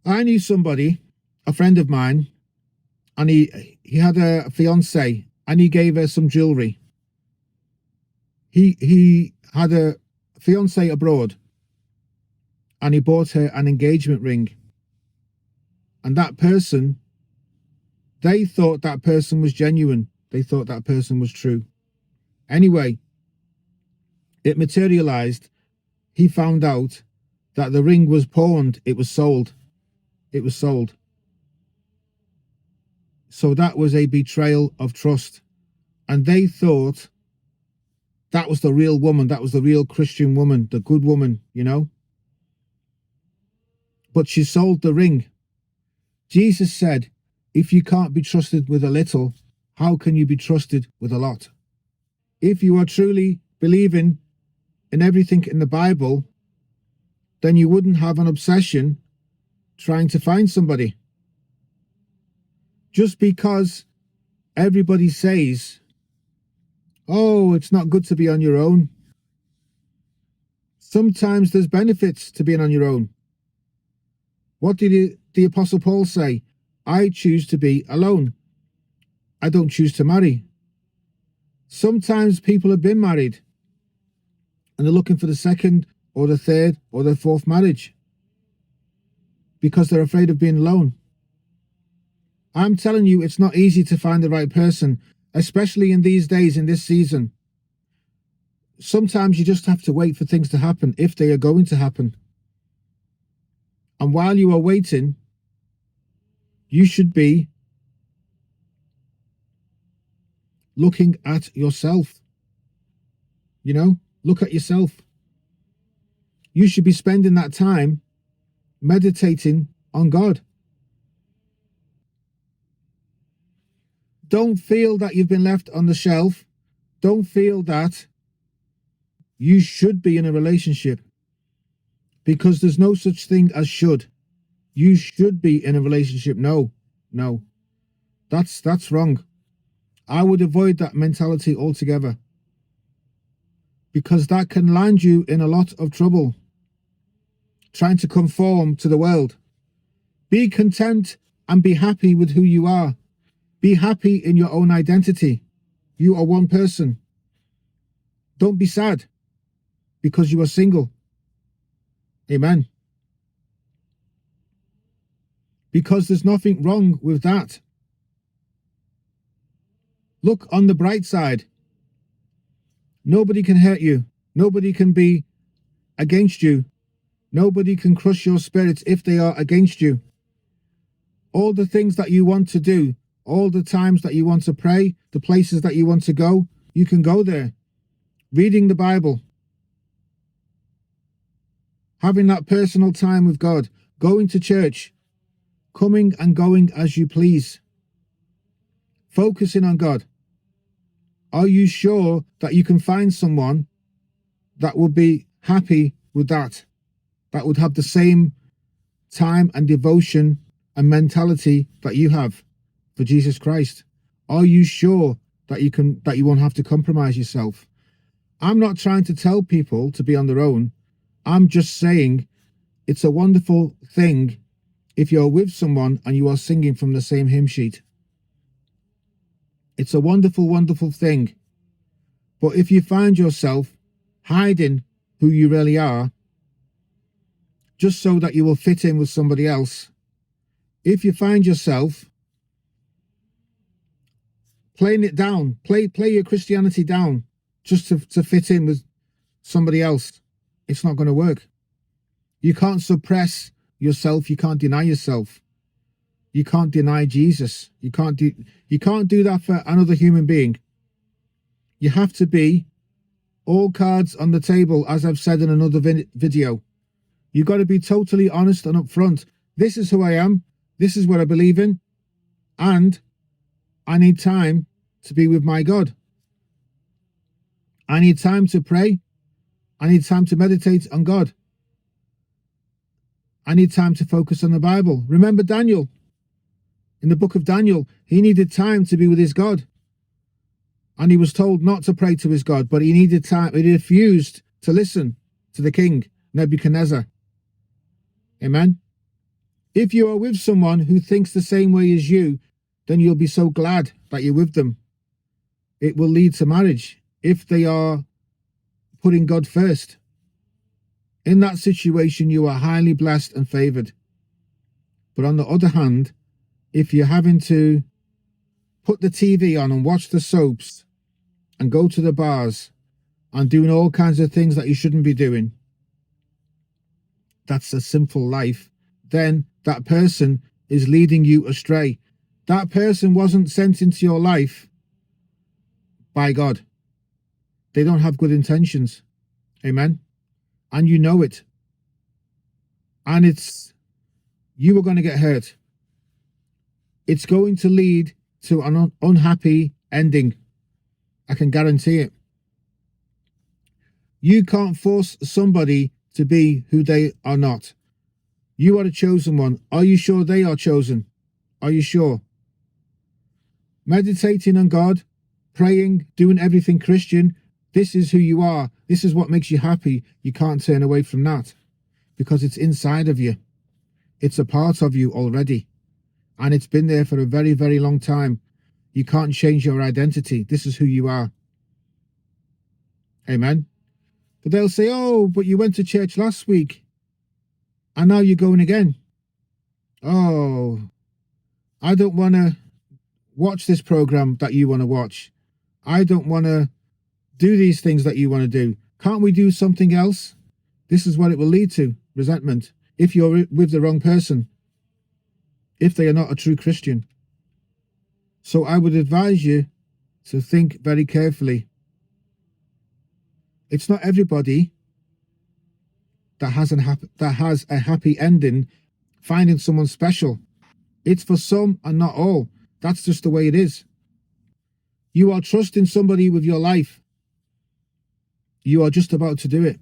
I knew somebody, a friend of mine, and he had a fiance, and he gave her some jewelry. He had a fiance abroad, and he bought her an engagement ring. And that person, they thought that person was genuine. They thought that person was true. Anyway, it materialized. He found out that the ring was pawned. It was sold. It was sold. So that was a betrayal of trust. And they thought that was the real woman. That was the real Christian woman, the good woman, you know. But she sold the ring. Jesus said, if you can't be trusted with a little, how can you be trusted with a lot? If you are truly believing in everything in the Bible, then you wouldn't have an obsession trying to find somebody. Just because everybody says, oh, it's not good to be on your own. Sometimes there's benefits to being on your own. What did the Apostle Paul say? I choose to be alone. I don't choose to marry. Sometimes people have been married and they're looking for the second or the third or the fourth marriage because they're afraid of being alone. I'm telling you, it's not easy to find the right person, especially in these days, in this season. Sometimes you just have to wait for things to happen if they are going to happen. And while you are waiting, you should be looking at yourself. You know, look at yourself. You should be spending that time meditating on God. Don't feel that you've been left on the shelf. Don't feel that you should be in a relationship, because there's no such thing as should. You should be in a relationship. No. That's wrong. I would avoid that mentality altogether, because that can land you in a lot of trouble, trying to conform to the world. Be content and be happy with who you are. Be happy in your own identity. You are one person. Don't be sad because you are single. Amen. Because there's nothing wrong with that. Look on the bright side. Nobody can hurt you. Nobody can be against you. Nobody can crush your spirits if they are against you. All the things that you want to do, all the times that you want to pray, the places that you want to go, you can go there. Reading the Bible. Having that personal time with God. Going to church. Coming and going as you please. Focusing on God. Are you sure that you can find someone that would be happy with that? That would have the same time and devotion and mentality that you have for Jesus Christ? Are you sure that you won't have to compromise yourself? I'm not trying to tell people to be on their own. I'm just saying it's a wonderful thing if you're with someone and you are singing from the same hymn sheet. It's a wonderful, wonderful thing. But if you find yourself hiding who you really are, just so that you will fit in with somebody else, if you find yourself playing it down, play your Christianity down just to fit in with somebody else, it's not going to work. You can't suppress yourself. You can't deny yourself. You can't deny Jesus. You can't do that for another human being. You have to be all cards on the table, as I've said in another video. You've got to be totally honest and upfront. This is who I am. This is what I believe in. And I need time to be with my God. I need time to pray. I need time to meditate on God. I need time to focus on the Bible. Remember Daniel. In the book of Daniel, he needed time to be with his God. And he was told not to pray to his God, but he needed time. He refused to listen to the king, Nebuchadnezzar. Amen. If you are with someone who thinks the same way as you, then you'll be so glad that you're with them. It will lead to marriage if they are putting God first. In that situation, you are highly blessed and favored. But on the other hand, if you're having to put the TV on and watch the soaps and go to the bars and doing all kinds of things that you shouldn't be doing, that's a sinful life, then that person is leading you astray. That person wasn't sent into your life by God. They don't have good intentions. Amen. And you know it. And you are going to get hurt. It's going to lead to an unhappy ending. I can guarantee it. You can't force somebody to be who they are not. You are the chosen one. Are you sure they are chosen? Are you sure? Meditating on God, praying, doing everything Christian, this is who you are. This is what makes you happy. You can't turn away from that because it's inside of you. It's a part of you already. And it's been there for a very, very long time. You can't change your identity. This is who you are. Amen. But they'll say, oh, but you went to church last week and now you're going again. Oh, I don't want to watch this program that you want to watch. I don't want to do these things that you want to do. Can't we do something else? This is what it will lead to, resentment, if you're with the wrong person, if they are not a true Christian. So I would advise you to think very carefully. It's not everybody that has a happy ending, finding someone special. It's for some and not all. That's just the way it is. You are trusting somebody with your life. You are just about to do it.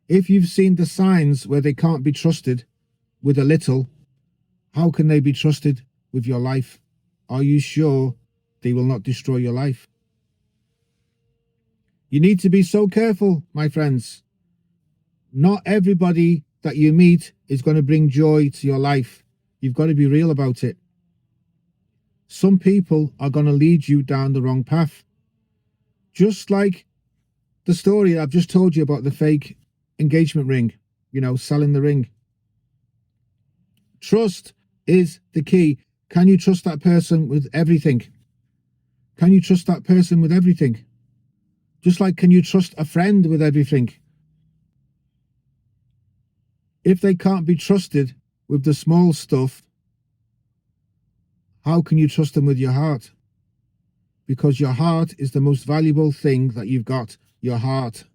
If you've seen the signs where they can't be trusted with a little, how can they be trusted with your life? Are you sure they will not destroy your life? You need to be so careful, my friends. Not everybody that you meet is going to bring joy to your life. You've got to be real about it. Some people are going to lead you down the wrong path. Just like the story I've just told you about the fake engagement ring, selling the ring. Trust is the key. Can you trust that person with everything? Can you trust that person with everything? Just like, can you trust a friend with everything? If they can't be trusted with the small stuff, how can you trust them with your heart? Because your heart is the most valuable thing that you've got. Your heart.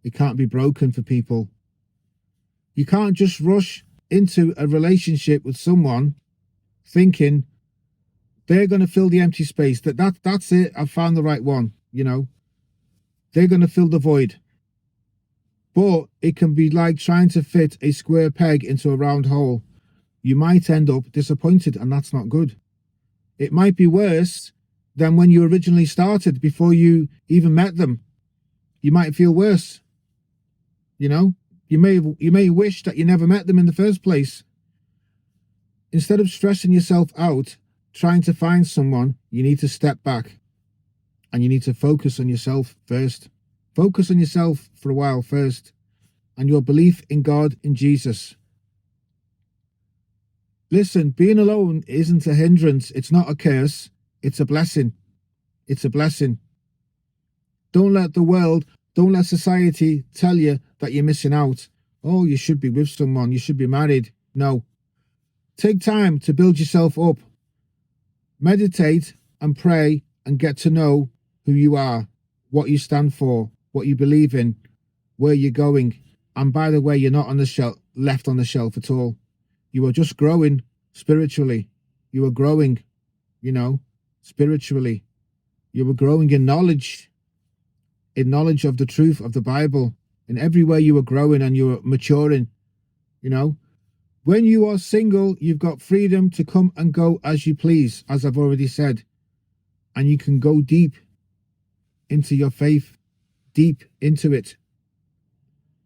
It can't be broken for people. You can't just rush into a relationship with someone thinking they're going to fill the empty space. That's it. I've found the right one. They're going to fill the void. But it can be like trying to fit a square peg into a round hole. You might end up disappointed, and that's not good. It might be worse than when you originally started, before you even met them. You might feel worse. You may wish that you never met them in the first place. Instead of stressing yourself out trying to find someone, you need to step back and you need to focus on yourself first. Focus on yourself for a while first, and your belief in God, in Jesus. Listen, being alone isn't a hindrance. It's not a curse. It's a blessing. It's a blessing. Don't let society tell you that you're missing out. Oh, you should be with someone. You should be married. No. Take time to build yourself up. Meditate and pray and get to know who you are, what you stand for, what you believe in, where you're going. And by the way, you're not left on the shelf at all. You are just growing spiritually. You are growing, spiritually. You are growing in knowledge of the truth of the Bible. In every way you are growing and you are maturing, When you are single, you've got freedom to come and go as you please, as I've already said. And you can go deep into your faith, deep into it,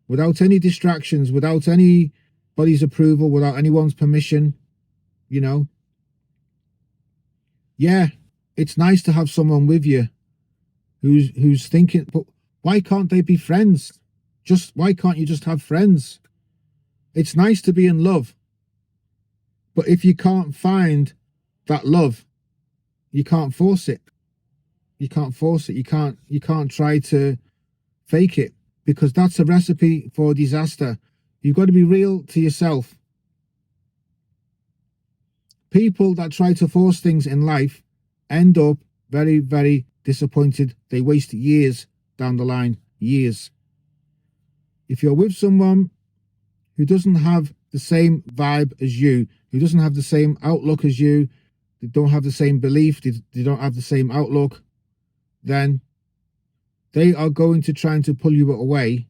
without any distractions, without any anybody's approval, without anyone's permission, you know. Yeah, it's nice to have someone with you who's thinking, but why can't they be friends? Why can't you just have friends? It's nice to be in love, but if you can't find that love, you can't force it. You can't force it. You can't try to fake it, because that's a recipe for disaster. You've got to be real to yourself. People that try to force things in life end up very, very disappointed. They waste years down the line, years. If you're with someone who doesn't have the same vibe as you, who doesn't have the same outlook as you, they don't have the same belief, they don't have the same outlook, then they are going to try to pull you away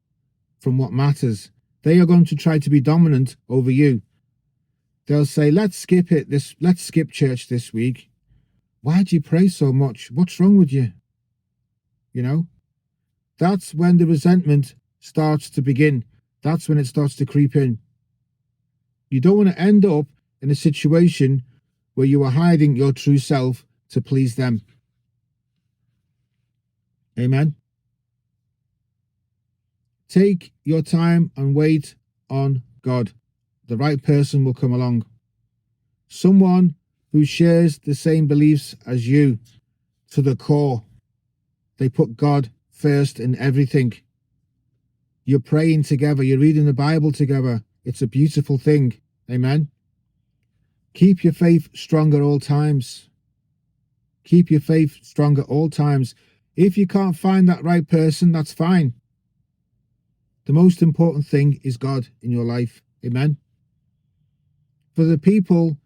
from what matters. They are going to try to be dominant over you. They'll say, let's skip church this week. Why do you pray so much? What's wrong with you? You know, that's when the resentment starts to begin. That's when it starts to creep in. You don't want to end up in a situation where you are hiding your true self to please them. Amen. Take your time and wait on God. The right person will come along. Someone who shares the same beliefs as you to the core. They put God first in everything. You're praying together. You're reading the Bible together. It's a beautiful thing. Amen. Keep your faith strong at all times. Keep your faith strong at all times. If you can't find that right person, that's fine. The most important thing is God in your life. Amen. For the people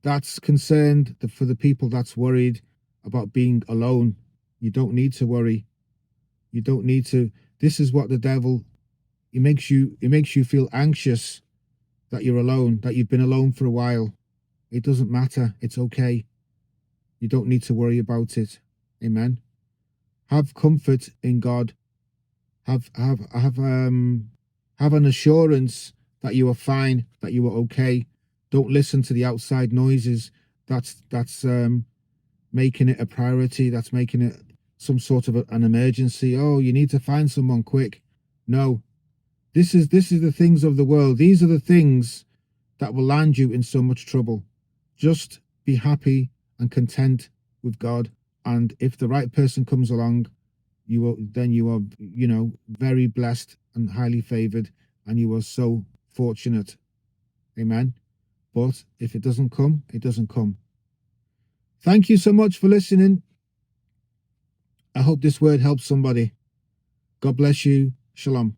that's concerned, for the people that's worried about being alone, you don't need to worry. You don't need to. This is what the devil, it makes you feel anxious that you're alone, that you've been alone for a while. It doesn't matter. It's okay. You don't need to worry about it. Amen. Have comfort in God. Have an assurance that you are fine, that you are okay. Don't listen to the outside noises. That's making it a priority. That's making it some sort of an emergency. Oh, you need to find someone quick. No, this is the things of the world. These are the things that will land you in so much trouble. Just be happy and content with God, and if the right person comes along, you are very blessed and highly favored, and you are so fortunate. Amen. But if it doesn't come, it doesn't come. Thank you so much for listening. I hope this word helps somebody. God bless you. Shalom.